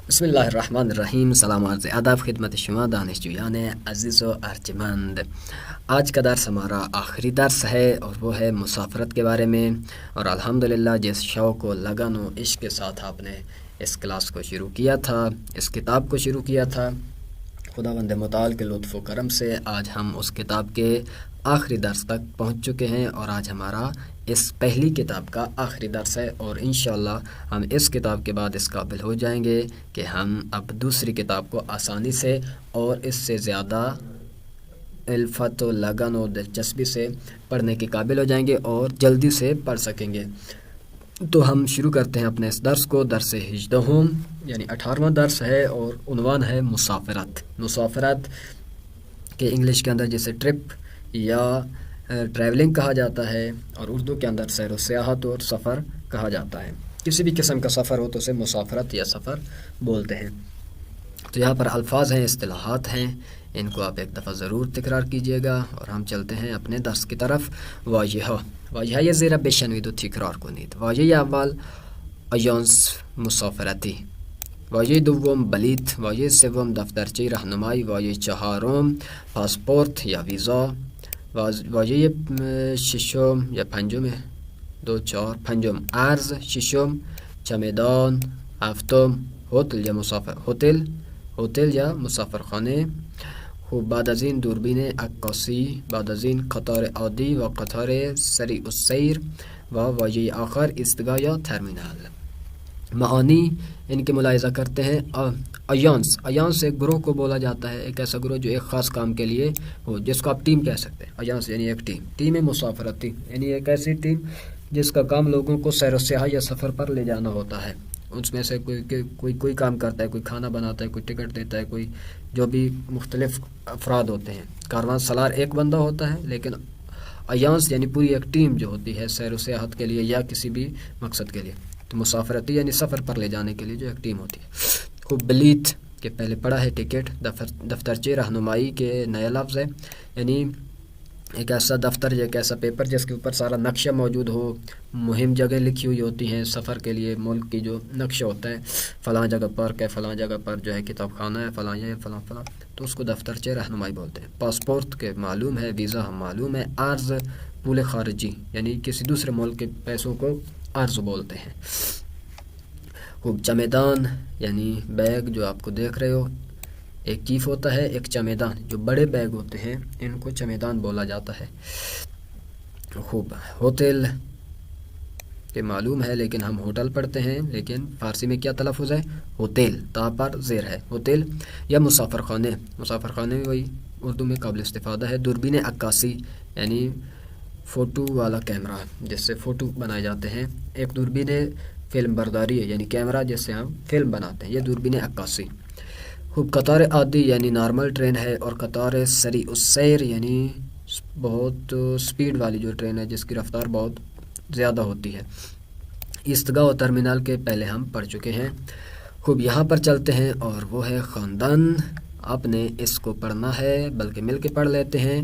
بسم اللہ الرحمن الرحیم. سلام عرض آداب خدمت شما دانشجویان عزیز و ارجمند. آج کا درس ہمارا آخری درس ہے اور وہ ہے مسافرت کے بارے میں. اور الحمدللہ جس شوق و لگن و عشق کے ساتھ آپ نے اس کلاس کو شروع کیا تھا، اس کتاب کو شروع کیا تھا، خداوند متعال کے لطف و کرم سے آج ہم اس کتاب کے آخری درس تک پہنچ چکے ہیں. اور آج ہمارا اس پہلی کتاب کا آخری درس ہے اور انشاءاللہ ہم اس کتاب کے بعد اس قابل ہو جائیں گے کہ ہم اب دوسری کتاب کو آسانی سے اور اس سے زیادہ الفت و لگن و دلچسپی سے پڑھنے کے قابل ہو جائیں گے اور جلدی سے پڑھ سکیں گے. تو ہم شروع کرتے ہیں اپنے اس درس کو. درس 18 یعنی 18واں درس ہے اور عنوان ہے مسافرت. مسافرت کہ انگلش کے اندر جسے ٹرپ یا ٹریولنگ کہا جاتا ہے اور اردو کے اندر سیر و سیاحت اور سفر کہا جاتا ہے. کسی بھی قسم کا سفر ہو تو اسے مسافرت یا سفر بولتے ہیں. تو یہاں پر الفاظ ہیں، اصطلاحات ہیں، ان کو آپ ایک دفعہ ضرور تکرار کیجئے گا. اور ہم چلتے ہیں اپنے درس کی طرف. واژه‌های زیر بشنوید و تکرار کنید. واژه اول آژانس مسافرتی، واژه دوم بلیط، واژه سوم دفترچه راهنمایی، واژه چهارم پاسپورت یا ویزا، واژه ششم یا پنجم پنجم ارز، ششم چمدان، هفتم هتل یا مسافرخانه. خوب بعد از این دوربین عکاسی، بعد از این قطار عادی و قطار سریع السیر و واژه آخر ایستگاه یا ترمینال. معانی ان کے ملاحظہ کرتے ہیں. ایانس ایک گروہ کو بولا جاتا ہے، ایک ایسا گروہ جو ایک خاص کام کے لیے ہو، جس کو آپ ٹیم کہہ سکتے ہیں. ایانس یعنی ایک ٹیم مسافرتی یعنی ایک ایسی ٹیم جس کا کام لوگوں کو سیر و سیاحت یا سفر پر لے جانا ہوتا ہے. اس میں سے کوئی کام کرتا ہے، کوئی کھانا بناتا ہے، کوئی ٹکٹ دیتا ہے، کوئی جو بھی مختلف افراد ہوتے ہیں. کاروان سالار ایک بندہ ہوتا ہے، لیکن ایانس یعنی پوری ایک ٹیم جو ہوتی ہے سیر و سیاحت کے لیے یا کسی بھی مقصد کے لیے. تو مسافرتی یعنی سفر پر لے جانے کے لیے جو ایک ٹیم ہوتی ہے. خوب بلیط کے پہلے پڑھا ہے ٹکٹ. دفترچے رہنمائی کے نیا لفظ ہے، یعنی ایک ایسا دفتر یا ایک ایسا پیپر جس کے اوپر سارا نقشہ موجود ہو، مہم جگہ لکھی ہوئی ہوتی ہیں سفر کے لیے. ملک کی جو نقشہ ہوتا ہے، فلاں جگہ پارک ہے، فلاں جگہ پر جو ہے کتاب خانہ ہے، فلاں یہ فلاں تو اس کو دفترچے رہنمائی بولتے ہیں. پاسپورٹ کے معلوم ہے، ویزا ہم معلوم ہے. عرض پول خارجی یعنی کسی دوسرے ملک کے پیسوں کو عرض بولتے ہیں. خوب چمدان یعنی بیگ جو آپ کو دیکھ رہے ہو، ایک کیف ہوتا ہے، ایک چمدان. جو بڑے بیگ ہوتے ہیں ان کو چمدان بولا جاتا ہے. خوب ہوتل کہ معلوم ہے لیکن ہم ہوٹل پڑھتے ہیں، لیکن فارسی میں کیا تلفظ ہے؟ ہوتل، تا پر زیر ہے. ہوتل یا مسافرخانے. مسافرخانے میں وہی اردو میں قابل استفادہ ہے. دوربین عکاسی یعنی فوٹو والا کیمرہ جس سے فوٹو بنائے جاتے ہیں. ایک دوربین فلم برداری ہے، یعنی کیمرہ جس سے ہم فلم بناتے ہیں، یہ دوربین عکاسی. خوب قطار عادی یعنی نارمل ٹرین ہے، اور قطار سریع السیر یعنی بہت سپیڈ والی جو ٹرین ہے جس کی رفتار بہت زیادہ ہوتی ہے. ایستگاہ و ترمینال کے پہلے ہم پڑھ چکے ہیں. خوب یہاں پر چلتے ہیں اور وہ ہے خاندان. آپ نے اس کو پڑھنا ہے، بلکہ مل کے پڑھ لیتے ہیں.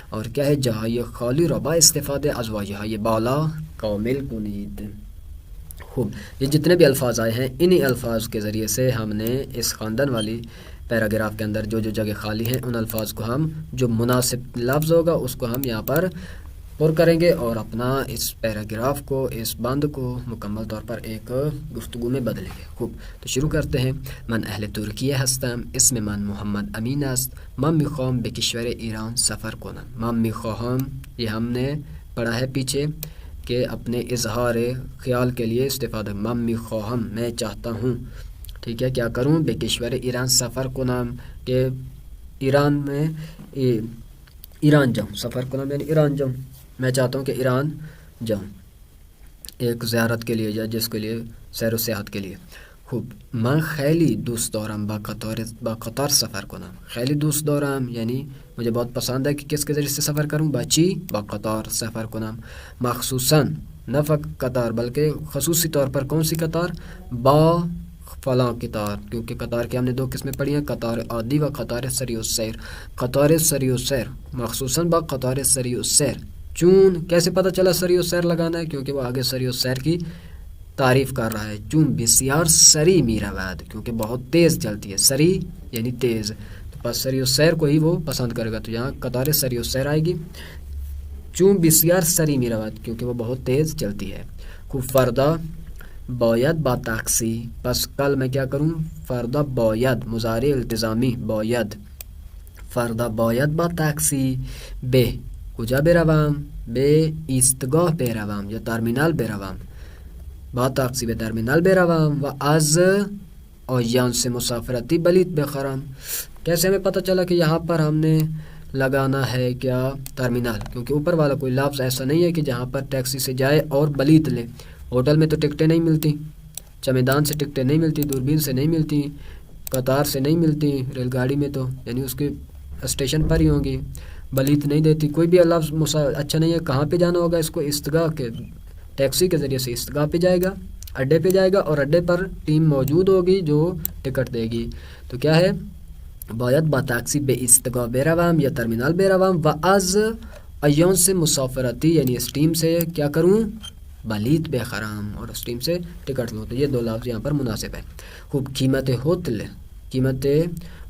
اور کیا ہے؟ جای خالی را با استفاده از واژه‌های بالا کامل کنید. خوب یہ جتنے بھی الفاظ آئے ہیں انہی الفاظ کے ذریعے سے ہم نے اس خاندان والی پیراگراف کے اندر جو جگہ خالی ہیں ان الفاظ کو ہم جو مناسب لفظ ہوگا اس کو ہم یہاں پر پر کریں گے اور اپنا اس پیراگراف کو، اس بند کو مکمل طور پر ایک گفتگو میں بدلیں گے. خوب تو شروع کرتے ہیں. من اهل ترکیه هستم. اسم من محمد امین است. من میخوام به کشور ایران سفر کنم. من میخواهم یہ ہم نے پڑھا ہے پیچھے کہ اپنے اظہار خیال کے لیے استفادہ. من میخواهم میں چاہتا ہوں، ٹھیک ہے، کیا کروں؟ به کشور ایران سفر کنم کہ ایران میں ایران جاؤں. سفر کنم یعنی ایران جاؤں، میں چاہتا ہوں کہ ایران جاؤں ایک زیارت کے لیے یا جس کے لیے سیر و سیاحت کے لیے. خوب من خیلی دوست دارم با قطار سفر کنم. خیلی دوست دارم یعنی مجھے بہت پسند ہے کہ کس کے ذریعے سے سفر کروں. با چی؟ با قطار سفر کنم. مخصوصاً نہ فقط قطار بلکہ خصوصی طور پر کون سی قطار؟ با فلاں قطار، کیونکہ قطار کی ہم نے دو قسمیں پڑھی ہیں، قطار عادی و قطار سریع السیر. قطار سریع السیر مخصوصاً با قطار سریع السیر. چون کیسے پتہ چلا سریع السیر لگانا ہے؟ کیونکہ وہ آگے سریع السیر کی تعریف کر رہا ہے. چون بسیار سری می رود, کیونکہ بہت تیز چلتی ہے. سری یعنی تیز, تو پس سری السیر کو ہی وہ پسند کرے گا, تو یہاں قطار سری السیر آئے گی. چون بسیار سری می رود, کیونکہ وہ بہت تیز چلتی ہے. خوب فردا باید با تاکسی, پس کل میں کیا کروں؟ فردا باید, مضارع التزامی باید. فردا باید با تاکسی به کجا بروم؟ به ایستگاه بروم یا ترمینال بروم. با تاکسی به ترمینال بروم و از آژانس مسافرتی بلیط بخرم. کیسے ہمیں پتہ چلا کہ یہاں پر ہم نے لگانا ہے کیا؟ ترمینال, کیونکہ اوپر والا کوئی لفظ ایسا نہیں ہے کہ جہاں پر ٹیکسی سے جائے اور بلیط لے. ہوٹل میں تو ٹکٹیں نہیں ملتی, چمیدان سے ٹکٹیں نہیں ملتی, دوربین سے نہیں ملتی, قطار سے نہیں ملتی, ریل گاڑی میں تو یعنی اس کے اسٹیشن پر ہی ہوں گی. بلیط نہیں دیتی. کوئی بھی لفظ اچھا نہیں ہے. کہاں پہ جانا ہوگا اس کو؟ استگاہ کے, ٹیکسی کے ذریعے سے استگاہ پہ جائے گا, اڈے پہ جائے گا, اور اڈے پر ٹیم موجود ہوگی جو ٹکٹ دے گی. تو کیا ہے؟ باید با تاکسی به استگاه بروم یا ترمینال بروم و از آژانس مسافرتی یعنی اسٹیم سے کیا کروں؟ بلیط بخرم, اور اسٹیم سے ٹکٹ لوں. تو یہ دو لفظ یہاں پر مناسب ہے. خوب قیمت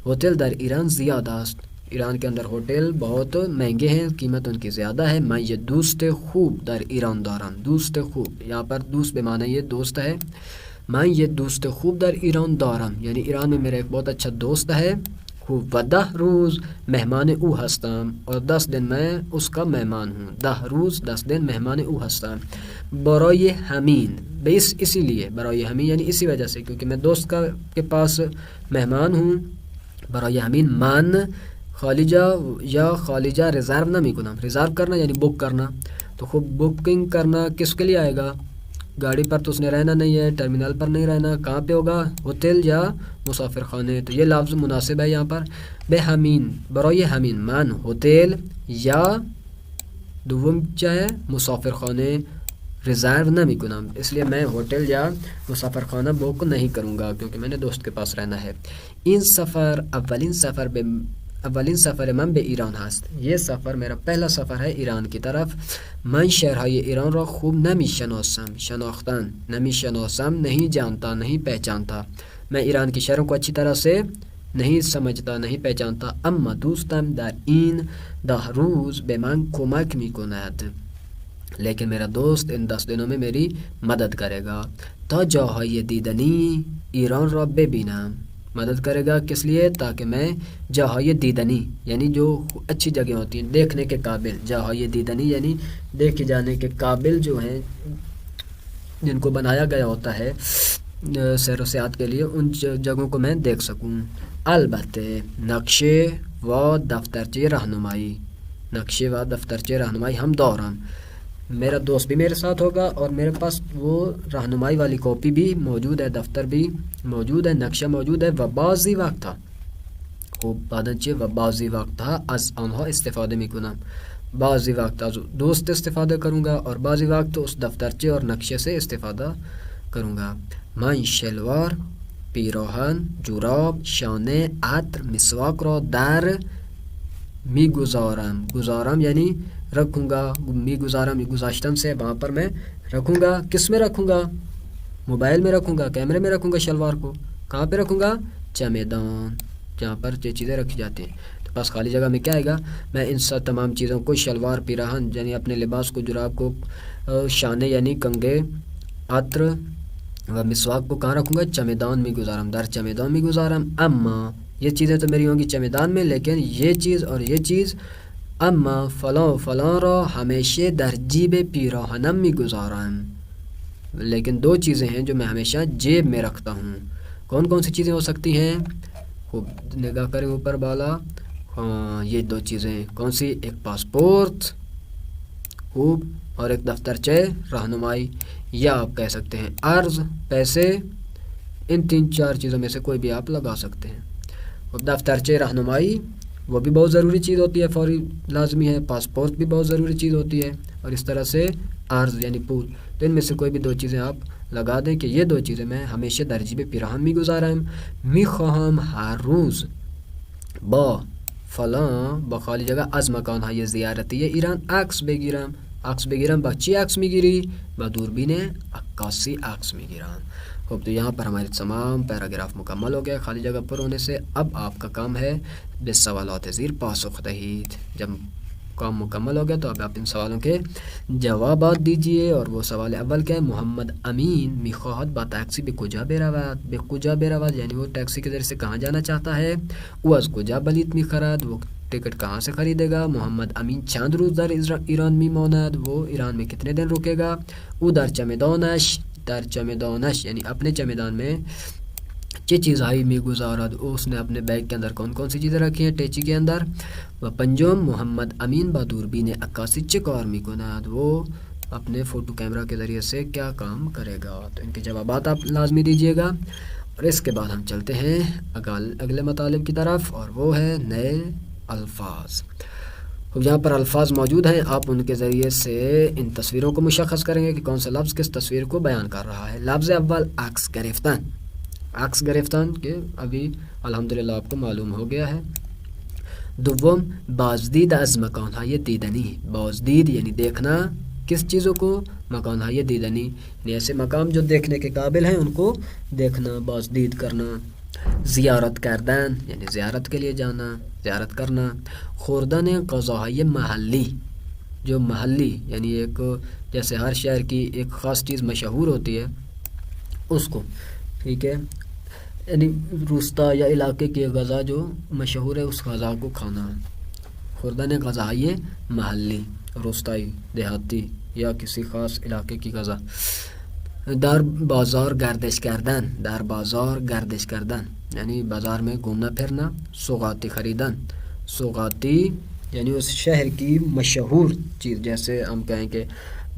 ہوتل در ایران زیادہ است. ایران کے اندر ہوٹل بہت مہنگے ہیں, قیمت ان کی زیادہ ہے. میں یہ دوست خوب در ایران دارم. دوست خوب, یہاں پر دوست بے معنی یہ دوست ہے. میں یہ دوست خوب در ایران دارم, یعنی ایران میں میرا ایک بہت اچھا دوست ہے. خوب و 10 روز مہمان او ہستم, اور 10 دن میں اس کا مہمان ہوں. 10 روز 10 دن مہمان او ہستم. برای همین, اسی لیے, برای همین یعنی اسی وجہ سے, کیونکہ میں دوست کے پاس مہمان ہوں. برای همین من خالجہ یا خالجہ ریزرو نمی کنم. ریزرو کرنا یعنی بک کرنا. تو خوب بکنگ کرنا کس کے لیے آئے گا؟ گاڑی پر تو اس نے رہنا نہیں ہے, ٹرمینل پر نہیں رہنا, کہاں پہ ہوگا؟ ہوتل یا مسافر خانے. تو یہ لفظ مناسب ہے یہاں پر. بے همین, برای همین من ہوتل یا دوم چاہے مسافر خانے ریزرو نمی کنم, اس لیے میں ہوٹل یا مسافر خانہ بک نہیں کروں گا, کیونکہ میں نے دوست کے پاس رہنا ہے. این سفر اولین سفر من به ایران هست. یہ سفر میرا پہلا سفر ہے ایران کی طرف. من شہرهای ایران را خوب نمیشناسم. شناختن, نمیشناسم نہیں جانتا, نہیں پہچانتا. میں ایران کی شہروں کو اچھی طرح سے نہیں سمجھتا, نہیں پہچانتا. اما دوستم در این 10 روز به من کمک میکند, لیکن میرا دوست ان 10 دنوں میں میری مدد کرے گا. تا جاهای دیدنی ایران را ببینم. مدد کرے گا کس لیے؟ تاکہ میں جاهای دیدنی یعنی جو اچھی جگہ ہوتی ہیں, دیکھنے کے قابل. جاهای دیدنی یعنی دیکھے جانے کے قابل جو ہیں, جن کو بنایا گیا ہوتا ہے سیر و سیاحت کے لیے, ان جگہوں کو میں دیکھ سکوں. البته نقشه و دفترچه رہنمائی, نقشے و دفترچه رہنمائی ہم دارم. میرا دوست بھی میرے ساتھ ہوگا, اور میرے پاس وہ رہنمائی والی کاپی بھی موجود ہے, دفتر بھی موجود ہے, نقشہ موجود ہے. و بعضی وقت خوب بعدنچه و بعضی وقت از آنها استفاده میکنم. بعضی وقت از دوست استفاده کروں گا, اور بعضی وقت اس دفترچه اور نقشے سے استفادہ کروں گا. من شلوار, پیراهن, جوراب, شانه, عطر, مسواک را در میگذارم. گزارم یعنی رکھوں گا, میگذارم گذاشتن سے, وہاں پر میں رکھوں گا. کس میں رکھوں گا؟ موبائل میں رکھوں گا, کیمرے میں رکھوں گا شلوار کو. کہاں پہ رکھوں گا؟ چمیدان, جہاں پر یہ چیزیں رکھی جاتی ہیں. تو پاس خالی جگہ میں کیا آئے گا؟ میں ان سب تمام چیزوں کو, شلوار, پیراہن یعنی اپنے لباس کو, جراب کو, شانے یعنی کنگے, عطر و مسواک کو کہاں رکھوں گا؟ چمیدان میں گزارم, در چمیدان میں گزارم. اما یہ چیزیں تو میری ہوں گی چمیدان میں, لیکن یہ چیز اور یہ چیز, اما فلاں فلاں را ہمیشہ در جیب پیراہنم میں گزارم. لیکن 2 چیزیں ہیں جو میں ہمیشہ جیب میں رکھتا ہوں. کون کون سی چیزیں ہو سکتی ہیں؟ خوب نگاہ کریں اوپر بالا. ہاں, یہ 2 چیزیں کون سی؟ ایک پاسپورٹ خوب, اور ایک دفترچہ رہنمائی, یا آپ کہہ سکتے ہیں عرض, پیسے. ان 3-4 چیزوں میں سے کوئی بھی آپ لگا سکتے ہیں. دفترچہ رہنمائی وہ بھی بہت ضروری چیز ہوتی ہے, فوری لازمی ہے. پاسپورٹ بھی بہت ضروری چیز ہوتی ہے, اور اس طرح سے عرض یعنی پول. تو ان میں سے کوئی بھی 2 چیزیں آپ لگا دیں کہ یہ 2 چیزیں میں ہمیشہ در جیب پیراہن می گزارم. میخواهم هر روز با فلاں, با خالی جگہ, از مکانهای زیارتی ایران عکس بگیرم. عکس بگیرم با چی عکس میگیری؟ با دوربین عکاسی عکس میگیرم. خب تو یہاں پر ہمارے تمام پیراگراف مکمل ہو گئے خالی جگہ پر ہونے سے. اب آپ کا کام ہے بے سوالات زیر پاسخ دہید. جب کام مکمل ہو گیا تو اب آپ ان سوالوں کے جوابات دیجئے. اور وہ سوال اول کیا ہے؟ محمد امین میخواهد با ٹیکسی به کجا برود؟ به کجا برود یعنی وہ ٹیکسی کے ذریعے سے کہاں جانا چاہتا ہے. او از کجا بلیط میخرد؟ وہ ٹکٹ کہاں سے خریدے گا. محمد امین چند روز در ایران میماند؟ وہ ایران میں کتنے دن رکے گا. او در چمدانش یعنی اپنے چمدان میں چی چیزهایی میگذارد؟ اس نے اپنے بیگ کے اندر کون کون سی چیزیں رکھی ہیں ٹیچی کے اندر. و پنجم محمد امین با دوربین عکاسی چه کار میکند؟ وہ اپنے فوٹو کیمرہ کے ذریعے سے کیا کام کرے گا. تو ان کے جوابات آپ لازمی دیجیے گا. اور اس کے بعد ہم چلتے ہیں اگلے مطالب کی طرف اور وہ ہے نئے الفاظ. جہاں پر الفاظ موجود ہیں آپ ان کے ذریعے سے ان تصویروں کو مشخص کریں گے کہ کون سا لفظ کس تصویر کو بیان کر رہا ہے. لفظ اول عکس گرفتن. عکس گرفتن کہ ابھی الحمدللہ آپ کو معلوم ہو گیا ہے. دوم بازدید از مکانهای دیدنی. بازدید یعنی دیکھنا کس چیزوں کو؟ مکانهای دیدنی یعنی ایسے مقام جو دیکھنے کے قابل ہیں ان کو دیکھنا بازدید کرنا. زیارت کردن یعنی زیارت کے لیے جانا زیارت کرنا. خوردن غذاهای محلی جو محلی یعنی ایک جیسے ہر شہر کی ایک خاص چیز مشہور ہوتی ہے اس کو ٹھیک ہے یعنی روستا یا علاقے کی غذا جو مشہور ہے اس غذا کو کھانا. خوردن غذاهای محلی روستائی دیہاتی یا کسی خاص علاقے کی غذا. در بازار گردش کردن. در بازار گردش کردن یعنی بازار میں گھومنا پھرنا. سوغاتی خریدن. سوغاتی یعنی اس شہر کی مشہور چیز جیسے ہم کہیں کہ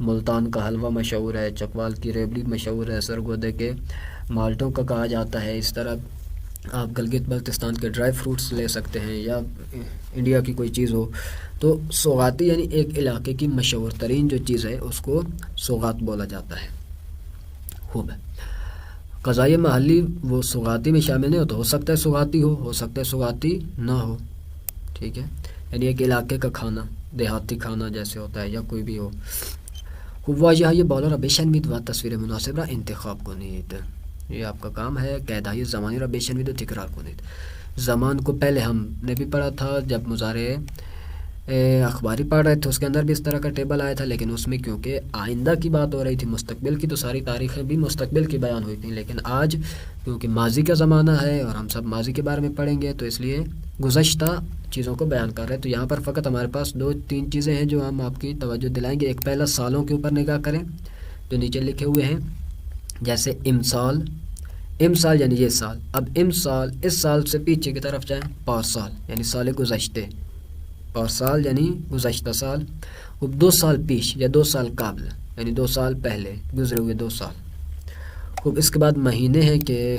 ملتان کا حلوہ مشہور ہے چکوال کی ریبڑی مشہور ہے سرگودے کے مالٹوں کا کہا جاتا ہے. اس طرح آپ گلگت بلتستان کے ڈرائی فروٹس لے سکتے ہیں یا انڈیا کی کوئی چیز ہو. تو سوغاتی یعنی ایک علاقے کی مشہور ترین جو چیز ہے اس کو سوغات بولا جاتا ہے. خوب ہے. غذائے محلی وہ سوغاتی میں شامل نہیں ہو تو ہو سکتا ہے سوغاتی ہو سکتا ہے سوغاتی نہ ہو. ٹھیک ہے یعنی ایک علاقے کا کھانا دیہاتی کھانا جیسے ہوتا ہے یا کوئی بھی ہو. خوب واژه‌های بالا را بشنوید و تصویر مناسب را انتخاب کنید. یہ آپ کا کام ہے. قیدهای زمانی را بشنوید و تکرار کنید. زمان کو پہلے ہم نے بھی پڑھا تھا جب مضارع اخباری پڑھ رہے تھے اس کے اندر بھی اس طرح کا ٹیبل آیا تھا لیکن اس میں کیونکہ آئندہ کی بات ہو رہی تھی مستقبل کی تو ساری تاریخیں بھی مستقبل کی بیان ہوئی تھیں. لیکن آج کیونکہ ماضی کا زمانہ ہے اور ہم سب ماضی کے بارے میں پڑھیں گے تو اس لیے گزشتہ چیزوں کو بیان کر رہے ہیں. تو یہاں پر فقط ہمارے پاس 2-3 چیزیں ہیں جو ہم آپ کی توجہ دلائیں گے. ایک پہلا سالوں کے اوپر نگاہ کریں جو نیچے لکھے ہوئے ہیں جیسے امسال. امسال یعنی یہ سال. اب امسال اس سال سے پیچھے کی طرف جائیں پارسال یعنی سال گزشتے. پارسال یعنی گزشتہ سال. اب 2 سال پیش یا 2 سال قبل یعنی 2 سال پہلے گزرے ہوئے 2 سال. خوب اس کے بعد مہینے ہیں کہ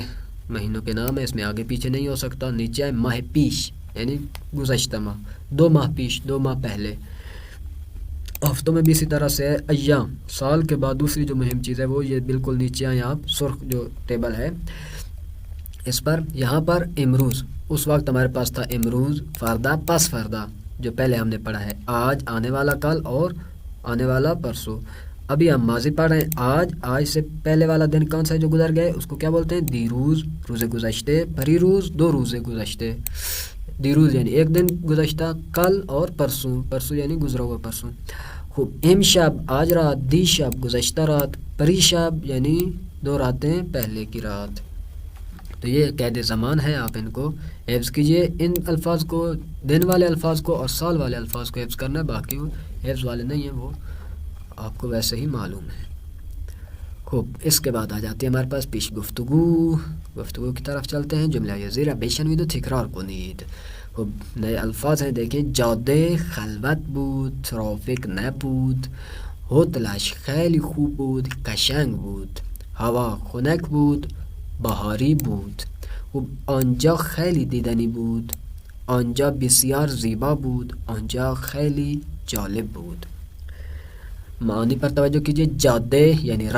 مہینوں کے نام ہے اس میں آگے پیچھے نہیں ہو سکتا. نیچے ہے ماہ پیش یعنی گزشتہ ماہ 2 ماہ پیش 2 ماہ پہلے. ہفتوں میں بھی اسی طرح سے ایام. سال کے بعد دوسری جو مہم چیز ہے وہ یہ بالکل نیچے ہیں آپ سرخ جو ٹیبل ہے اس پر. یہاں پر امروز اس وقت ہمارے پاس تھا امروز فردا پس فردا جو پہلے ہم نے پڑھا ہے. آج آنے والا کل اور آنے والا پرسوں. ابھی ہم ماضی پڑھ رہے ہیں. آج سے پہلے والا دن کون سا ہے جو گزر گئے اس کو کیا بولتے ہیں؟ دیروز روز گزشتے. پری روز 2 روز گزشتے. دیروز یعنی ایک دن گزشتہ. کل اور پرسوں یعنی گزرا ہوا پرسوں. خوب امشب آج رات. دی شب گزشتہ رات. پری شب یعنی 2 راتیں پہلے کی رات. تو یہ قید زمان ہے. آپ ان کو حفظ کیجئے. ان الفاظ کو دن والے الفاظ کو اور سال والے الفاظ کو حفظ کرنا ہے. باقی وہ حفظ والے نہیں ہیں وہ آپ کو ویسے ہی معلوم ہے. خوب اس کے بعد آ جاتی ہے ہمارے پاس پیش گفتگو کی طرف چلتے ہیں. جملہ زیرا بشنوید و تکرار کنید. خوب نئے الفاظ ہیں دیکھیں. جاده خلوت بود. ترافیک نبود. هتلش خیلی خوب بود. قشنگ بود. هوا خنک بود. بهاری بود. خوب آنجا خیلی دیدنی بود. آنجا بسیار زیبا بود. آنجا خیلی جالب بود. معانی پر توجہ کیجئے. جاده یعنی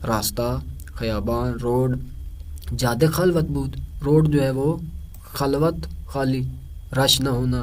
راستہ خیابان روڈ. جاده خلوت بود. روڈ جو ہے وہ خلوت خالی رش نہ ہونا.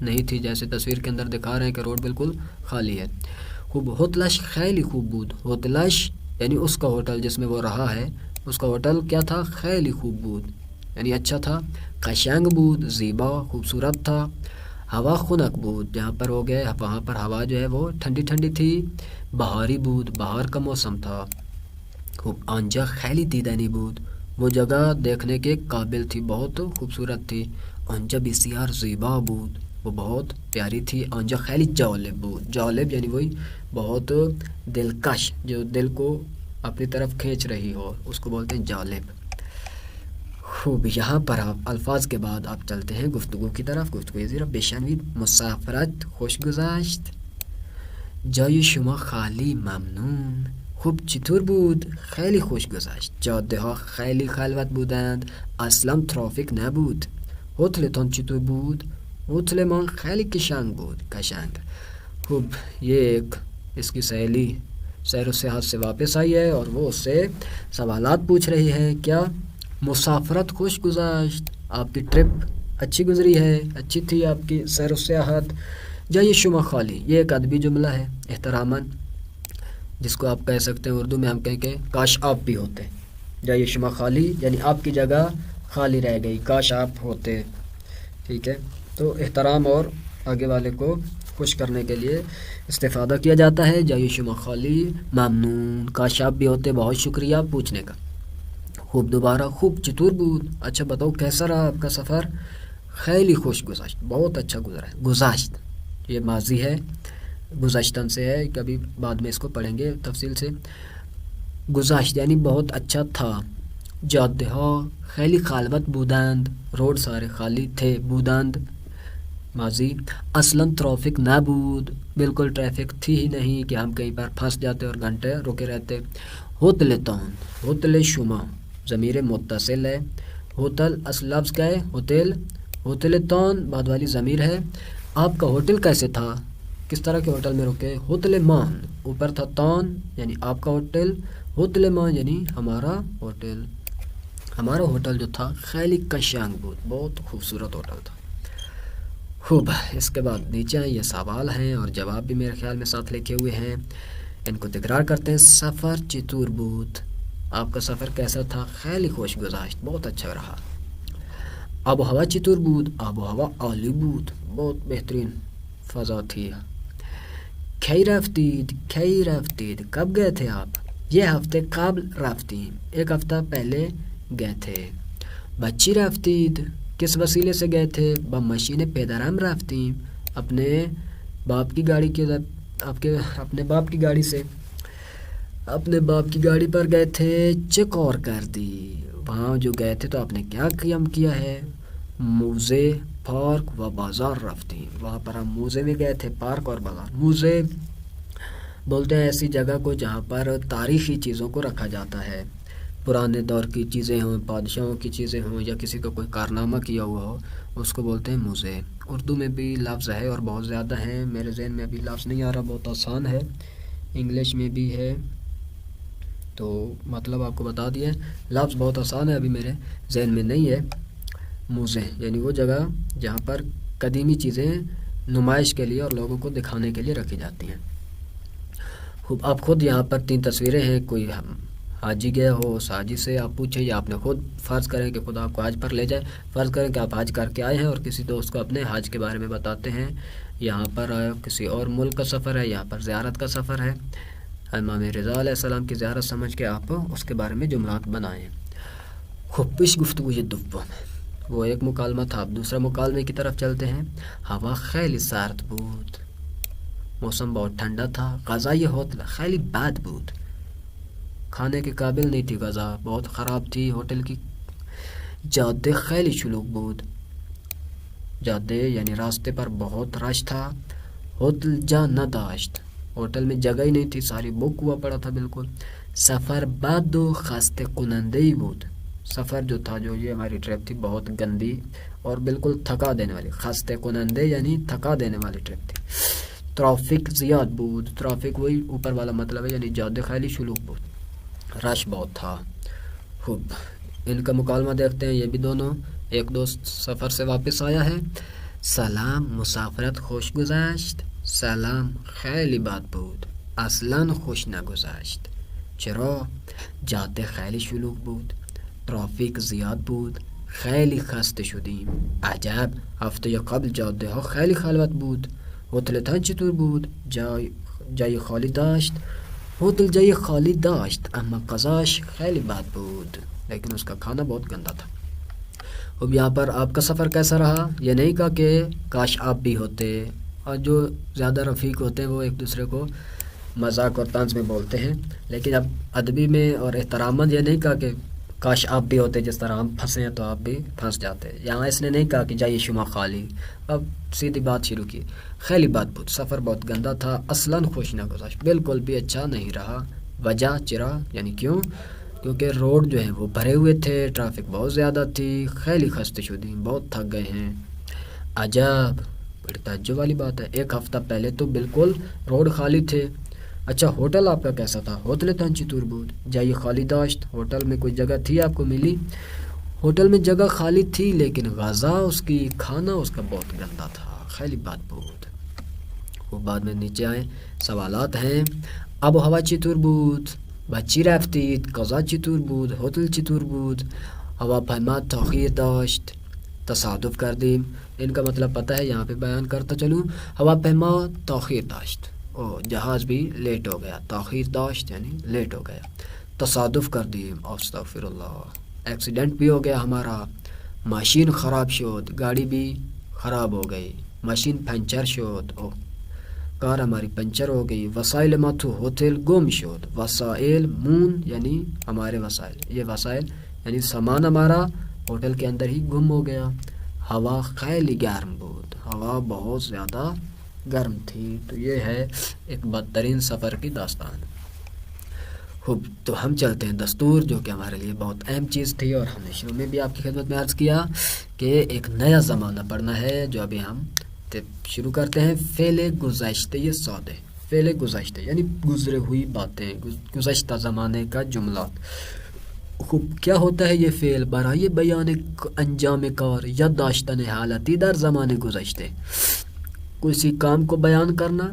نہیں تھی، جیسے تصویر کے اندر دکھا رہے ہیں کہ روڈ بالکل خالی ہے. خوب ہوتلش خیلی خوب بود، ہوتلش یعنی اس کا ہوٹل جس میں وہ رہا ہے، اس کا ہوٹل کیا تھا؟ خیلی خوب بود یعنی اچھا تھا. قشنگ بود زیبا خوبصورت تھا. ہوا خنک بود، جہاں پر ہو گئے وہاں پر ہوا جو ہے وہ ٹھنڈی ٹھنڈی تھی. بہاری بود، بہار کا موسم تھا. خوب آنجا خیلی دیدنی بود، وہ جگہ دیکھنے کے قابل تھی، بہت خوبصورت تھی. آنجا بسیار زیبا بود، وہ بہت پیاری تھی. آنجا خیلی جالب بود، جالب یعنی وہی بہت دلکش، جو دل کو اپنی طرف کھینچ رہی ہو، اس کو بولتے ہیں جالب. خوب یہاں پر آپ الفاظ کے بعد آپ چلتے ہیں گفتگو کی طرف. گفتگو زیرا بشنوید. مسافرت خوش گذشت. جای شما خالی ممنون. خوب چطور بود؟ خیلی خوش گذشت. جاده ها خیلی خلوت بودند، اصلا ترافیک نبود. هتلتان چطور بود؟ هتل من خیلی قشنگ بود. قشنگ. خوب یہ ایک اس کی سہیلی سیر و سیاحت سے واپس آئی ہے اور وہ اس سے سوالات پوچھ رہی ہے. کیا؟ مسافرت خوش گذشت، آپ کی ٹرپ اچھی گزری ہے، اچھی تھی آپ کی سیر و سیاحت. جای شما خالی، یہ ایک ادبی جملہ ہے احتراماً، جس کو آپ کہہ سکتے ہیں اردو میں ہم کہیں کہ کاش آپ بھی ہوتے. جای شما خالی یعنی آپ کی جگہ خالی رہ گئی، کاش آپ ہوتے. ٹھیک ہے، تو احترام اور آگے والے کو خوش کرنے کے لیے استفادہ کیا جاتا ہے. جای شما خالی ممنون، کاش آپ بھی ہوتے، بہت شکریہ پوچھنے کا. خوب دوبارہ. خوب چطور بود، اچھا بتاؤ کیسا رہا آپ کا سفر؟ خیلی خوش گذشت، بہت اچھا گزرا ہے. گذشت یہ ماضی ہے، گذشتن سے ہے، کبھی بعد میں اس کو پڑھیں گے تفصیل سے. گذشت یعنی بہت اچھا تھا. جاده ها خیلی خلوت بودند، روڈ سارے خالی تھے. بودند ماضی. اصلا ترافک نبود، بالکل ٹریفک تھی ہی نہیں کہ ہم کہیں پر پھنس جاتے اور گھنٹے رکے رہتے. ہوتلتان، ہوتل شما ضمیر متصل ہے. ہوتل اصل لفظ کیا ہے؟ ہوتل. ہوتلتان بعد والی ضمیر ہے. آپ کا ہوٹل کیسے تھا؟ کس طرح کے ہوٹل میں رکے؟ ہوتل مان اوپر تھا، تان یعنی آپ کا ہوٹل، ہوتل مان یعنی ہمارا ہوٹل. ہمارا ہوٹل جو تھا خیلی قشنگ بود، بہت خوبصورت ہوٹل تھا. خوب اس کے بعد نیچے یہ سوال ہیں اور جواب بھی میرے خیال میں ساتھ لکھے ہوئے ہیں، ان کو تکرار کرتے ہیں. سفر چطور بود، آپ کا سفر کیسا تھا؟ خیلی خوش گذشت، بہت اچھا رہا. آب و ہوا چطور بود؟ آب و ہوا عالی بود، بہت بہترین فضا تھی. کی رفتید، کی رفتید کب گئے تھے آپ؟ یہ ہفتے قبل رفتیم، ایک ہفتہ پہلے گئے تھے. بچی رفتید کس وسیلے سے گئے تھے؟ با مشین پدرم رفتیم، اپنے باپ کی گاڑی کے اپنے باپ کی گاڑی سے، اپنے باپ کی گاڑی پر گئے تھے. چیک اور کر دی، وہاں جو گئے تھے تو آپ نے کیا قیام کیا ہے؟ موزے پارک و بازار رفتیم، وہاں پر ہم موزے میں گئے تھے، پارک اور بازار. موزے بولتے ہیں ایسی جگہ کو جہاں پر تاریخی چیزوں کو رکھا جاتا ہے، پرانے دور کی چیزیں ہوں، بادشاہوں کی چیزیں ہوں، یا کسی کا کوئی کارنامہ کیا ہوا ہو، اس کو بولتے ہیں موزے. اردو میں بھی لفظ ہے اور بہت زیادہ ہیں، میرے ذہن میں ابھی لفظ نہیں آ رہا، بہت آسان ہے. انگلش میں بھی ہے تو مطلب آپ کو بتا دیا. لفظ بہت آسان ہے، ابھی میرے ذہن میں نہیں ہے. موزے یعنی وہ جگہ جہاں پر قدیمی چیزیں نمائش کے لیے اور لوگوں کو دکھانے کے لیے رکھی جاتی ہیں. خوب آپ خود یہاں پر 3 تصویریں ہیں. کوئی حاجی گئے ہو، اس حاجی سے آپ پوچھیں یا آپ نے خود فرض کریں کہ خدا آپ کو حج پر لے جائے. فرض کریں کہ آپ حج کر کے آئے ہیں اور کسی دوست کو اپنے حج کے بارے میں بتاتے ہیں. یہاں پر کسی اور ملک کا سفر ہے، یہاں پر زیارت کا سفر ہے، امام رضا علیہ السلام کی زیارت سمجھ کے آپ اس کے بارے میں جملات بنائیں. خوب پیش گفتگو یہ دوم، وہ ایک مکالمہ تھا. اب دوسرا مکالمے کی طرف چلتے ہیں. ہوا خیلی سرد بود، موسم بہت ٹھنڈا تھا. غذای ہوتل خیلی بد بود، کھانے کے قابل نہیں تھی، غذا بہت خراب تھی ہوٹل کی. جاده خیلی شلوغ بود، جاده یعنی راستے پر بہت رش تھا. ہوتل جا نداشت، ہوٹل میں جگہ ہی نہیں تھی، ساری بک ہوا پڑا تھا بالکل. سفر بد و خسته کننده بود، سفر جو تھا، جو یہ ہماری ٹرپ تھی، بہت گندی اور بالکل تھکا دینے والی. خسته کننده یعنی تھکا دینے والی ٹرپ تھی. ترافیک زیاد بود، ترافیک وہی اوپر والا مطلب ہے، یعنی جاده خیلی شلوغ بود، رش بہت تھا. خوب ان کا مکالمہ دیکھتے ہیں، یہ بھی دونوں ایک دوست سفر سے واپس آیا ہے. سلام مسافرت خوش گذشت. سلام خیلی بد بود. اصلا خوش نگذشت. چرا؟ جاده خیلی شلوغ بود. ترافیک زیاد بود. خیلی خسته شدیم. عجب، هفته قبل جاده ها خیلی خلوت بود. هتلتان چطور بود؟ جای خالی داشت؟ ہوٹل جای خالی داشت اما غذاش خیلی بد بود، لیکن اس کا کھانا بہت گندا تھا. اب یہاں پر آپ کا سفر کیسا رہا؟ یہ نہیں کہا کہ کاش آپ بھی ہوتے. اور جو زیادہ رفیق ہوتے ہیں وہ ایک دوسرے کو مذاق اور طنز میں بولتے ہیں، لیکن اب ادبی میں اور احتراماً یہ نہیں کہا کہ کاش آپ بھی ہوتے، جس طرح ہم پھنسے ہیں تو آپ بھی پھنس جاتے. یہاں اس نے نہیں کہا کہ جائیے شما خالی. اب سیدھی بات شروع کی. خیلی بات بود، سفر بہت گندا تھا. اصلاً خوش نہ گزشت، بالکل بھی اچھا نہیں رہا. وجہ چرا یعنی کیوں؟ کیونکہ روڈ جو ہیں وہ بھرے ہوئے تھے، ٹرافک بہت زیادہ تھی. خیلی خستے شدیم، بہت تھک گئے ہیں. عجب، بڑی تعجب والی بات ہے، ایک ہفتہ پہلے تو بالکل روڈ خالی تھے. اچھا ہوٹل آپ کا کیسا تھا؟ ہوٹل تان چطور بود؟ جائے خالی داشت. ہوٹل میں کوئی جگہ تھی آپ کو ملی؟ ہوٹل میں جگہ خالی تھی لیکن غذا اس کی، کھانا اس کا بہت گندا تھا. خیلی بات بود. وہ بعد میں نیچے آئیں. سوالات ہیں. آب و ہوا چطور بود؟ بچی رفتید؟ غذا چطور بود؟ ہوتل چطور بود؟ هواپیما تاخیر داشت. تصادف کردیم. ان کا مطلب پتہ ہے، یہاں پہ بیان کرتا چلوں. ہواپیما تاخیر داشت، جہاز بھی لیٹ ہو گیا. تاخیر داشت یعنی لیٹ ہو گیا. تصادف کردیم، استغفر اللہ، ایکسیڈنٹ بھی ہو گیا ہمارا. ماشین خراب شد، گاڑی بھی خراب ہو گئی. ماشین پنچر شد، کار ہماری پنچر ہو گئی. وسائل ما تو ہوتل گم شد. وسائل مون یعنی ہمارے وسائل، یہ وسائل یعنی سامان ہمارا ہوٹل کے اندر ہی گم ہو گیا. ہوا خیلی گرم بود، ہوا بہت زیادہ گرم تھی. تو یہ ہے ایک بدترین سفر کی داستان. خوب، تو ہم چلتے ہیں دستور، جو کہ ہمارے لیے بہت اہم چیز تھی، اور ہم نے شروع میں بھی آپ کی خدمت میں عرض کیا کہ ایک نیا زمانہ پڑھنا ہے، جو ابھی ہم شروع کرتے ہیں. فعل گزشتہ سادے. فعل گزشتہ یعنی گزرے ہوئی باتیں، گزشتہ زمانے کا جملات. خوب، کیا ہوتا ہے یہ فعل؟ برائے بیان انجام کار یا داشتن حالتی در زمان گزشتے. کسی کام کو بیان کرنا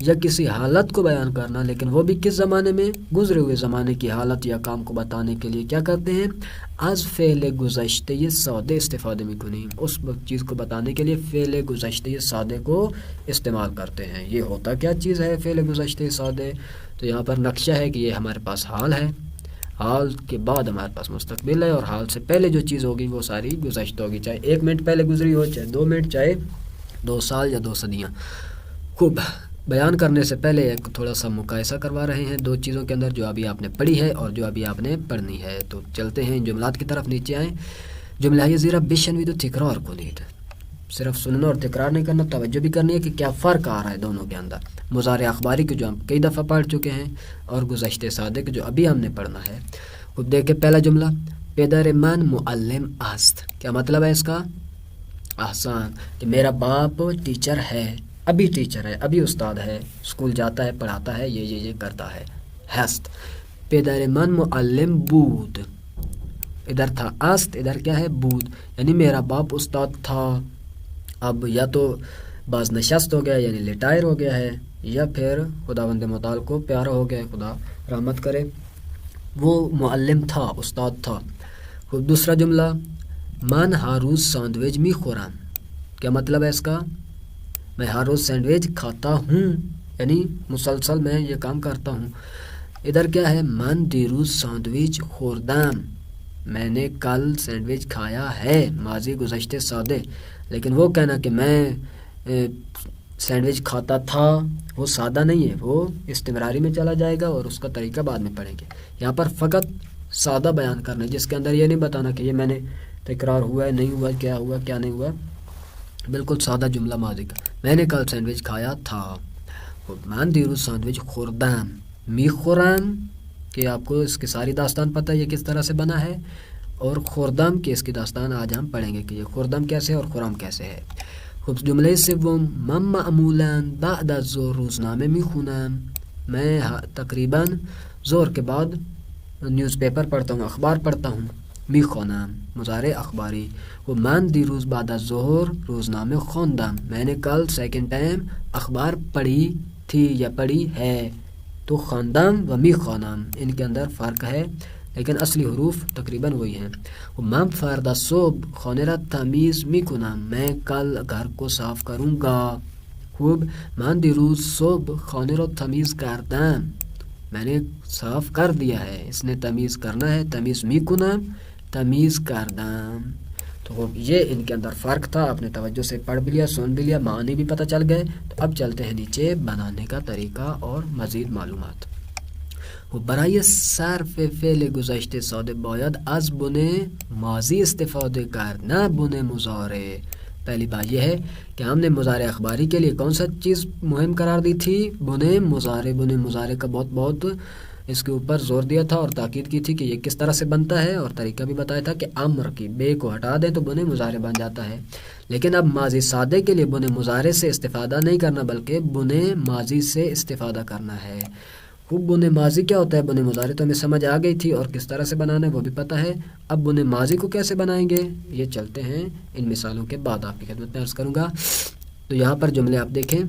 یا کسی حالت کو بیان کرنا، لیکن وہ بھی کس زمانے میں؟ گزرے ہوئے زمانے کی حالت یا کام کو بتانے کے لیے کیا کرتے ہیں؟ از فعل گذشته ساده استفاده میکنیم. اس چیز کو بتانے کے لیے فعل گذشته ساده کو استعمال کرتے ہیں. یہ ہوتا کیا چیز ہے فعل گذشته ساده؟ تو یہاں پر نقشہ ہے کہ یہ ہمارے پاس حال ہے، حال کے بعد ہمارے پاس مستقبل ہے، اور حال سے پہلے جو چیز ہوگی وہ ساری گذشتہ ہوگی، چاہے 1 منٹ پہلے گزری ہو، چاہے 2 منٹ، چاہے 2 سال یا 2 صدیاں. خوب، بیان کرنے سے پہلے ایک تھوڑا سا مقایسہ کروا رہے ہیں 2 چیزوں کے اندر، جو ابھی آپ نے پڑھی ہے اور جو ابھی آپ نے پڑھنی ہے. تو چلتے ہیں جملات کی طرف. نیچے آئیں. جملہ زیرہ بشنوید و تکرار کنید. صرف سننا اور تکرار نہیں کرنا، توجہ بھی کرنی ہے کہ کیا فرق آ رہا ہے دونوں کے اندر. مضارع اخباری کے جو ہم کئی دفعہ پڑھ چکے ہیں، اور گذشتہ سادے کے جو ابھی ہم نے پڑھنا ہے. خود دیکھیں پہلا جملہ، پدر من معلم است. کیا مطلب ہے اس کا؟ احسان، کہ میرا باپ ٹیچر ہے، ابھی ٹیچر ہے، ابھی استاد ہے، اسکول جاتا ہے، پڑھاتا ہے، یہ کرتا ہے. ہست. پدر من معلم بود. ادھر تھا است، ادھر کیا ہے؟ بود. یعنی میرا باپ استاد تھا. اب یا تو باز نشست ہو گیا یعنی لیٹائر ہو گیا ہے، یا پھر خداوند متعال کو پیارا ہو گیا ہے، خدا رحمت کرے. وہ معلم تھا، استاد تھا. دوسرا جملہ، من ہر روز سینڈوچ می خورم. کیا مطلب ہے اس کا؟ میں ہر روز سینڈوچ کھاتا ہوں، یعنی مسلسل میں یہ کام کرتا ہوں. ادھر کیا ہے؟ من دیروز سینڈوچ خوردم. میں نے کل سینڈوچ کھایا ہے، ماضی گزشتہ سادے. لیکن وہ کہنا کہ میں سینڈوچ کھاتا تھا، وہ سادہ نہیں ہے، وہ استمراری میں چلا جائے گا، اور اس کا طریقہ بعد میں پڑھیں گے. یہاں پر فقط سادہ بیان کرنا، جس کے اندر یہ نہیں بتانا کہ یہ میں نے تکرار ہوا ہے، نہیں ہوا، کیا ہوا، کیا نہیں ہوا. بالکل سادہ جملہ ماضی کا. میں نے کل سینڈوچ کھایا تھا. من دیروز سینڈوچ خوردم. می خورم کہ آپ کو اس کی ساری داستان پتہ ہے یہ کس طرح سے بنا ہے، اور خوردم کی اس کی داستان آج ہم پڑھیں گے کہ یہ خوردم کیسے ہے اور خورم کیسے ہے. خب جملے سوم، من معمولا بعد از ظهر روزنامه میخونم. میں تقریباً ظہر کے بعد نیوز پیپر پڑھتا ہوں، اخبار پڑھتا ہوں. میخوانم مضارع اخباری. و من دیروز بعد از ظهر روزنامه خواندم. میں نے کل سیکنڈ ٹائم اخبار پڑھی تھی یا پڑھی ہے. تو خواندم و میخوانم ان کے اندر فرق ہے لیکن اصلی حروف تقریباً وہی ہیں. و من فردا صبح خانه را تمیز میکنم. میں کل گھر کو صاف کروں گا. خوب. من دیروز صبح خانه را تمیز کردم. میں نے صاف کر دیا ہے. اس نے تمیز کرنا ہے. تمیز میکنم تمیز کردم. تو یہ ان کے اندر فرق تھا. آپ نے توجہ سے پڑھ بھی لیا، سن بھی لیا، معنی بھی پتہ چل گئے. تو اب چلتے ہیں نیچے بنانے کا طریقہ اور مزید معلومات. برای صرف فعل گذشته ساده باید از بن ماضی استفاده کرد نه بن مضارع. پہلی بات یہ ہے کہ ہم نے مضارع اخباری کے لیے کون سا چیز مہم قرار دی تھی؟ بن مضارع. بن مضارع کا بہت اس کے اوپر زور دیا تھا اور تاکید کی تھی کہ یہ کس طرح سے بنتا ہے، اور طریقہ بھی بتایا تھا کہ امر کی بے کو ہٹا دیں تو بن مضارع بن جاتا ہے. لیکن اب ماضی سادے کے لیے بن مضارع سے استفادہ نہیں کرنا بلکہ بن ماضی سے استفادہ کرنا ہے. خوب. بن ماضی کیا ہوتا ہے؟ بن مضارع تو ہمیں سمجھ آ گئی تھی اور کس طرح سے بنانا ہے وہ بھی پتہ ہے. اب بن ماضی کو کیسے بنائیں گے یہ چلتے ہیں ان مثالوں کے بعد آپ کی خدمت میں عرض کروں گا. تو یہاں پر جملے آپ دیکھیں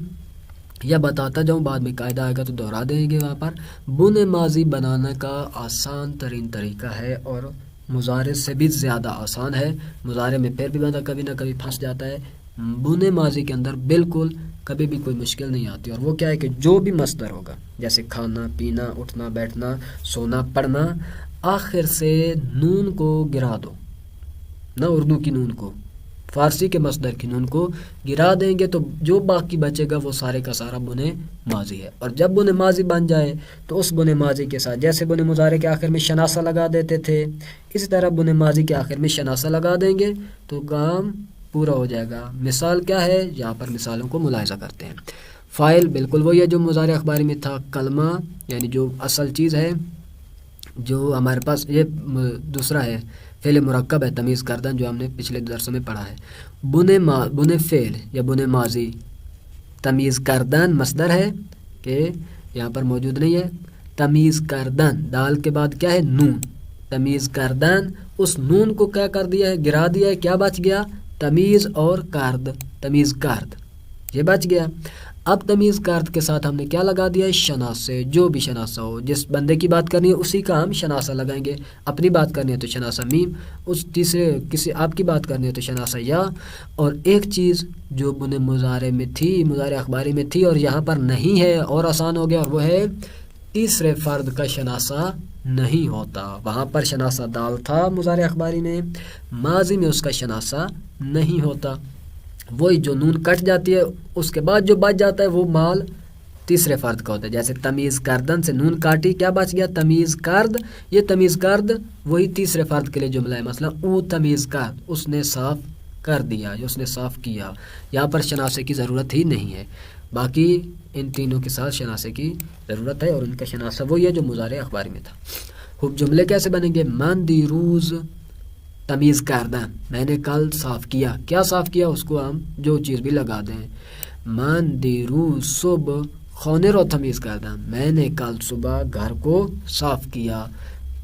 یا بتاتا جاؤں، بعد میں قاعدہ آئے گا تو دہرا دیں گے. وہاں پر بن ماضی بنانے کا آسان ترین طریقہ ہے اور مضارع سے بھی زیادہ آسان ہے. مضارع میں پھر بھی بندہ کبھی نہ کبھی پھنس جاتا ہے. بن ماضی کے اندر بالکل کبھی بھی کوئی مشکل نہیں آتی، اور وہ کیا ہے کہ جو بھی مصدر ہوگا جیسے کھانا پینا اٹھنا بیٹھنا سونا پڑھنا، آخر سے نون کو گرا دو. نہ اردو کی نون کو، فارسی کے مصدر کی نون کو گرا دیں گے تو جو باقی بچے گا وہ سارے کا سارا بن ماضی ہے. اور جب بن ماضی بن جائے تو اس بن ماضی کے ساتھ جیسے بن مضارع کے آخر میں شناسہ لگا دیتے تھے اسی طرح بن ماضی کے آخر میں شناسہ لگا دیں گے تو کام پورا ہو جائے گا. مثال کیا ہے؟ یہاں پر مثالوں کو ملاحظہ کرتے ہیں. فاعل بالکل وہی ہے جو مضارع اخباری میں تھا. کلمہ یعنی جو اصل چیز ہے جو ہمارے پاس، یہ دوسرا ہے فعل مرکب ہے تمیز کردن جو ہم نے پچھلے درسوں میں پڑھا ہے. بن فعل یا بن ماضی تمیز کردن مصدر ہے کہ یہاں پر موجود نہیں ہے. تمیز کردن دال کے بعد کیا ہے؟ نون. تمیز کردن اس نون کو کیا کر دیا ہے؟ گرا دیا ہے. کیا بچ گیا؟ تمیز اور کرد. تمیز کرد یہ بچ گیا. اب تمیز کرد کے ساتھ ہم نے کیا لگا دیا ہے؟ شناسے. جو بھی شناسہ ہو، جس بندے کی بات کرنی ہے اسی کا ہم شناسہ لگائیں گے. اپنی بات کرنی ہے تو شناسہ میم، اس تیسرے کسی آپ کی بات کرنی ہے تو شناسہ یا. اور ایک چیز جو بن مضارع میں تھی، مضارع اخباری میں تھی اور یہاں پر نہیں ہے اور آسان ہو گیا، اور وہ ہے تیسرے فرد کا شناسہ نہیں ہوتا. وہاں پر شناسہ دال تھا مضارع اخباری میں، ماضی میں اس کا شناسہ نہیں ہوتا. وہی جو نون کٹ جاتی ہے اس کے بعد جو بچ جاتا ہے وہ مال تیسرے فرد کا ہوتا ہے. جیسے تمیز کردن سے نون کاٹی، کیا بچ گیا؟ تمیز کرد. یہ تمیز کرد وہی تیسرے فرد کے لیے جملہ ہے. مثلا او تمیز کرد، اس نے صاف کر دیا، اس نے صاف کیا. یہاں پر شناسے کی ضرورت ہی نہیں ہے. باقی ان تینوں کے ساتھ شناسے کی ضرورت ہے اور ان کا شناسہ وہی ہے جو مضارع اخباری میں تھا. خوب. جملے کیسے بنیں گے؟ من دیروز تمیز کردم. میں نے کل صاف کیا. کیا صاف کیا؟ اس کو ہم جو چیز بھی لگا دیں. من دیروز صبح خانه را تمیز کردم. میں نے کل صبح گھر کو صاف کیا.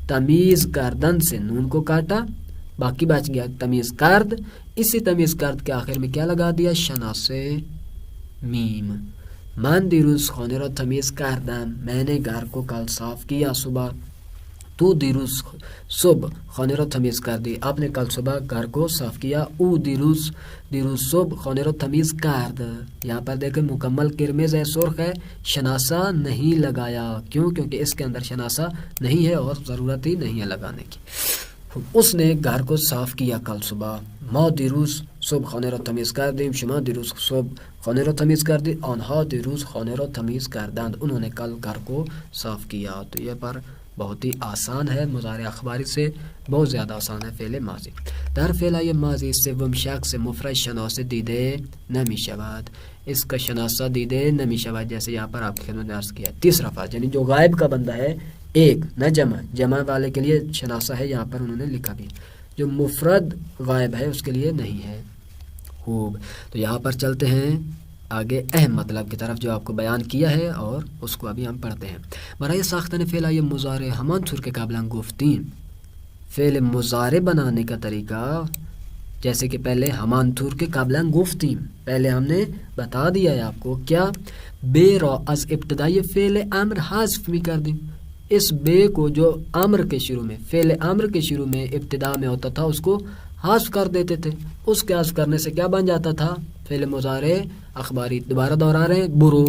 تمیز کردن سے نون کو کاٹا، باقی بچ گیا تمیز کرد. اسی تمیز کرد کے آخر میں کیا لگا دیا؟ شناسے میم. من دیروز خانه را تمیز کردم. میں نے گھر کو کل صاف کیا صبح. تو دیروز صبح خانه را تمیز کردی. آپ نے کل صبح گھر کو صاف کیا. او دیروز صبح خانه را تمیز کرد. یہاں پر دیکھیں مکمل کرمز ہے، سرخ ہے، شناسہ نہیں لگایا. کیوں؟ کیونکہ اس کے اندر شناسہ نہیں ہے اور ضرورت ہی نہیں ہے لگانے کی. اس نے گھر کو صاف کیا کل صبح. ما دیروز صبح خانه را تمیز کردیم. شما دیروز صبح خانه را تمیز کردید. آنها دیروز خانه را تمیز کردند. انہوں نے کل گھر کو صاف کیا. تو یہ پر بہت ہی آسان ہے. مضارع اخباری سے بہت زیادہ آسان ہے فعل ماضی. در فعل ماضی سوم شخص مفرد شناسه دیده نمی شود. اس کا شناسہ دیده نمی شود جیسے یہاں پر آپ کی خدمت میں عرض کیا. تیسرا فرد یعنی جو غائب کا بندہ ہے، ایک نہ جمع والے کے لیے شناسہ ہے، یہاں پر انہوں نے لکھا بھی. جو مفرد غائب ہے اس کے لیے نہیں ہے. خوب. تو یہاں پر چلتے ہیں آگے اہم مطلب کی طرف جو آپ کو بیان کیا ہے اور اس کو ابھی ہم پڑھتے ہیں. برای ساختن فعل مضارع همان طور که قبلا گفتیم فعل مضارع بنانے کا طریقہ جیسے کہ پہلے ہمان تھور کے قبلا گفتیم، پہلے ہم نے بتا دیا ہے آپ کو کیا بے را از ابتدائی فعل امر حذف بھی کر دیں. اس بے کو جو امر کے شروع میں فعل امر کے شروع میں ابتدا میں ہوتا تھا اس کو حذف کر دیتے تھے. اس کے حذف کرنے سے کیا بن جاتا تھا؟ فعل مضارع اخباری. دوبارہ دوہرا رہے ہیں، برو.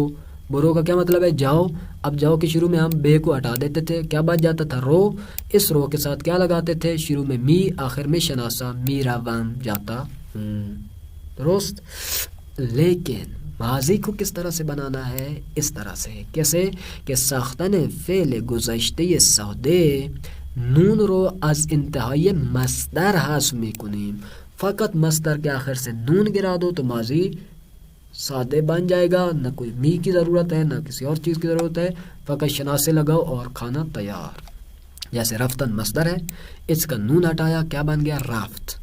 برو کا کیا مطلب ہے؟ جاؤ. اب جاؤ کے شروع میں ہم بے کو ہٹا دیتے تھے، کیا بچ جاتا تھا؟ رو. اس رو کے ساتھ کیا لگاتے تھے؟ شروع میں می، آخر میں شناسا، میرا ون جاتا درست. لیکن ماضی کو کس طرح سے بنانا ہے؟ اس طرح سے. کیسے؟ کہ ساختن فعل گذشته ساده نون رو از انتہائی مصدر حذف میکنیم. فقط مصدر کے آخر سے نون گرا دو تو ماضی سادے بن جائے گا. نہ کوئی می کی ضرورت ہے، نہ کسی اور چیز کی ضرورت ہے، فقط شناسے لگاؤ اور کھانا تیار. جیسے رفتن مصدر ہے، اس کا نون ہٹایا، کیا بن گیا؟ رفت.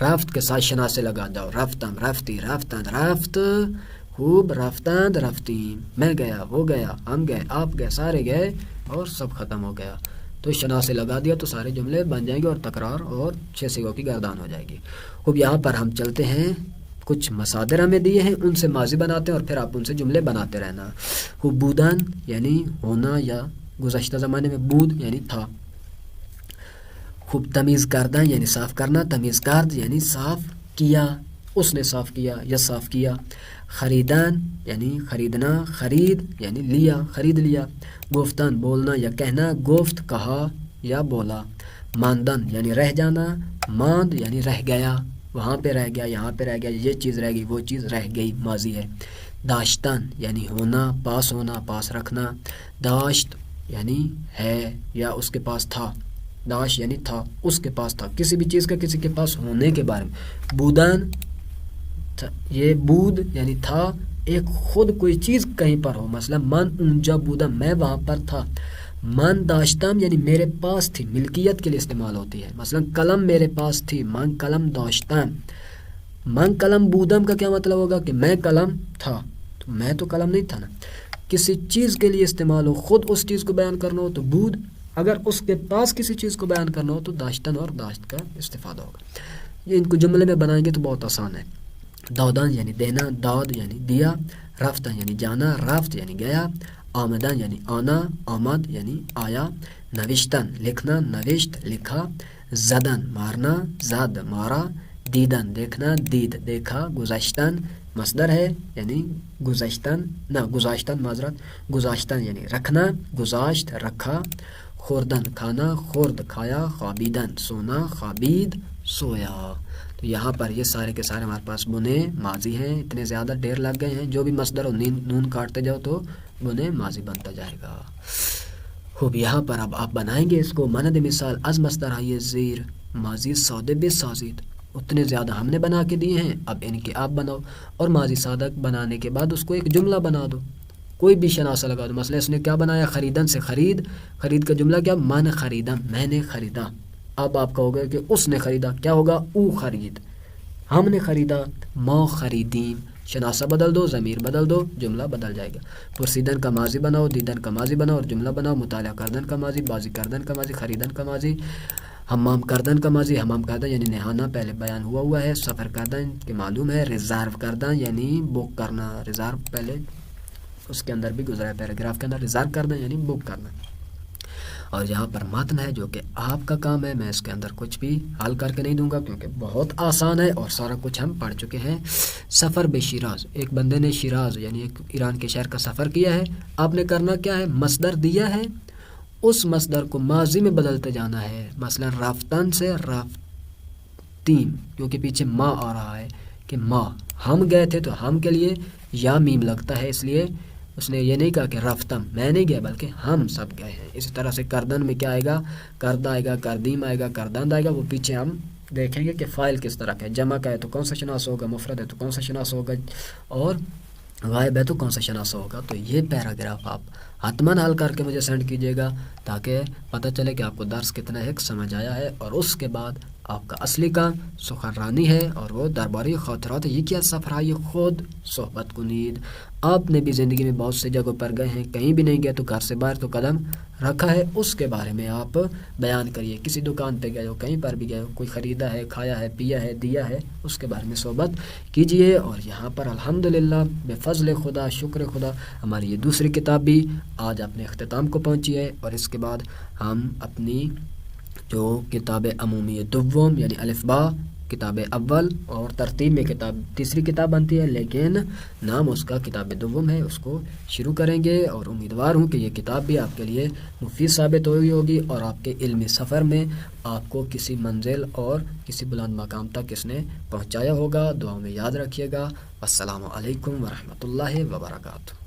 رفت کے ساتھ شناسے لگا جاؤ، رفتم، رفتی، رفتند، رفت، خوب، رفتند، رفتیم، میں گیا، وہ گیا، ہم گئے، آپ گئے، سارے گئے اور سب ختم ہو گیا. تو شناسے لگا دیا تو سارے جملے بن جائیں گے اور تکرار اور 6 سیگوں کی گردان ہو جائے گی. خوب یہاں پر ہم چلتے ہیں، کچھ مصادر ہمیں دیے ہیں، ان سے ماضی بناتے ہیں اور پھر آپ ان سے جملے بناتے رہنا. خوب بودن یعنی ہونا یا گزشتہ زمانے میں بود یعنی تھا. خوب تمیز کردن یعنی صاف کرنا، تمیز کرد یعنی صاف کیا، اس نے صاف کیا یا صاف کیا. خریدن یعنی خریدنا، خرید یعنی لیا، خرید لیا. گفتن بولنا یا کہنا، گفت کہا یا بولا. ماندن یعنی رہ جانا، ماند یعنی رہ گیا، وہاں پہ رہ گیا، یہاں پہ رہ گیا، یہ چیز رہ گئی، وہ چیز رہ گئی، ماضی ہے. داشتن یعنی ہونا، پاس ہونا، پاس رکھنا. داشت یعنی ہے یا اس کے پاس تھا، داش یعنی تھا، اس کے پاس تھا، کسی بھی چیز کا کسی کے پاس ہونے کے بارے میں. بودن یہ بود یعنی تھا، ایک خود کوئی چیز کہیں پر ہو، مثلا من اونجا بودم، میں وہاں پر تھا. من داشتم یعنی میرے پاس تھی، ملکیت کے لیے استعمال ہوتی ہے. مثلا قلم میرے پاس تھی، من قلم داشتم. من قلم بودم کا کیا مطلب ہوگا؟ کہ میں قلم تھا، تو میں تو قلم نہیں تھا نا. کسی چیز کے لیے استعمال ہو، خود اس چیز کو بیان کرنا ہو تو بود، اگر اس کے پاس کسی چیز کو بیان کرنا ہو تو داشتن اور داشت کا استفادہ ہوگا. یہ ان کو جملے میں بنائیں گے تو بہت آسان ہے. دادن یعنی دینا، داد یعنی دیا. رفتن یعنی جانا، رفت یعنی گیا. آمدن یعنی آنا، آمد یعنی آیا. نوشتن لکھنا، نوشت لکھا. زدن مارنا، زد مارا. دیدن دیکھنا، دید دیکھا. گذشتن مصدر ہے یعنی گذشتن، نہ گذاشتن معذرت، گذاشتن یعنی رکھنا، گذاشت رکھا. خوردن کھانا، خورد کھایا. خوابیدن سونا، خوابید سویا. تو یہاں پر یہ سارے کے سارے ہمارے پاس بنے ماضی ہیں. اتنے زیادہ ڈھیر لگ گئے ہیں، جو بھی مصدر اور نون کاٹتے جاؤ تو بنے ماضی بنتا جائے گا. خوب یہاں پر اب آپ بنائیں گے اس کو. مند مثال از مصدر آئیے زیر ماضی ساده بسازید. اتنے زیادہ ہم نے بنا کے دیے ہیں، اب ان کے آپ بناؤ. اور ماضی سادہ بنانے کے بعد اس کو ایک جملہ بنا دو، کوئی بھی شناسہ لگا دو. مثلا اس نے کیا بنایا؟ خریدن سے خرید. خرید کا جملہ کیا؟ من خریدا، میں نے خریدا. اب آپ کہو گے کہ اس نے خریدا، کیا ہوگا؟ او خرید. ہم نے خریدا، ما خریدیم. شناسہ بدل دو، ضمیر بدل دو، جملہ بدل جائے گا. پرسیدن کا ماضی بناؤ، دیدن کا ماضی بناؤ اور جملہ بناؤ. مطالعہ کردن کا ماضی، بازی کردن کا ماضی، خریدن کا ماضی. حمام کردن کا ماضی، حمام کردن یعنی نہانا، پہلے بیان ہوا ہے. سفر کردن کہ معلوم ہے. ریزرو کردن یعنی بک کرنا، ریزرو پہلے اس کے اندر بھی گزرا ہے پیراگراف کے اندر. ریزرو کردن یعنی بک کرنا. اور یہاں پر متن ہے جو کہ آپ کا کام ہے. میں اس کے اندر کچھ بھی حل کر کے نہیں دوں گا کیونکہ بہت آسان ہے اور سارا کچھ ہم پڑھ چکے ہیں. سفر بے شیراز، ایک بندے نے شیراز یعنی ایک ایران کے شہر کا سفر کیا ہے. آپ نے کرنا کیا ہے؟ مصدر دیا ہے، اس مصدر کو ماضی میں بدلتے جانا ہے. مثلا رفتن سے رفتیم، کیونکہ پیچھے ما آ رہا ہے کہ ما، ہم گئے تھے تو ہم کے لیے یا میم لگتا ہے، اس لیے اس نے یہ نہیں کہا کہ رفتم میں نہیں گیا بلکہ ہم سب گئے ہیں. اسی طرح سے کردن میں کیا آئے گا؟ کرد آئے گا، کردیم آئے گا، کردند آئے گا. وہ پیچھے ہم دیکھیں گے کہ فائل کس طرح کا ہے. جمع کا ہے تو کون سا شناس ہوگا، مفرد ہے تو کون سا شناس ہوگا، اور غائب ہے تو کون سا شناس ہوگا. تو یہ پیراگراف آپ حتماً حل کر کے مجھے سینڈ کیجیے گا تاکہ پتہ چلے کہ آپ کو درس کتنا ہے سمجھ آیا ہے، اور اس کے بعد آپ کا اصلی کام سخنرانی ہے اور وہ درباری خاطرات. یہ کیا سفر ہے، یہ خود صحبت کنید. آپ نے بھی زندگی میں بہت سی جگہوں پر گئے ہیں، کہیں بھی نہیں گئے تو گھر سے باہر تو قدم رکھا ہے، اس کے بارے میں آپ بیان کریے. کسی دکان پہ گئے ہو، کہیں پر بھی گئے ہو، کوئی خریدا ہے، کھایا ہے، پیا ہے، دیا ہے، اس کے بارے میں صحبت کیجیے. اور یہاں پر الحمدللہ بے فضل خدا، شکر خدا، ہماری یہ دوسری کتاب بھی آج اپنے اختتام کو پہنچی ہے. اور اس کے بعد ہم اپنی جو کتاب عمومی دوم یعنی الف با کتاب اول اور ترتیب میں کتاب تیسری کتاب بنتی ہے، لیکن نام اس کا کتاب دوم ہے، اس کو شروع کریں گے. اور امیدوار ہوں کہ یہ کتاب بھی آپ کے لیے مفید ثابت ہوئی ہوگی اور آپ کے علمی سفر میں آپ کو کسی منزل اور کسی بلند مقام تک اس نے پہنچایا ہوگا. دعاؤں میں یاد رکھیے گا. السلام علیکم ورحمۃ اللہ وبرکاتہ.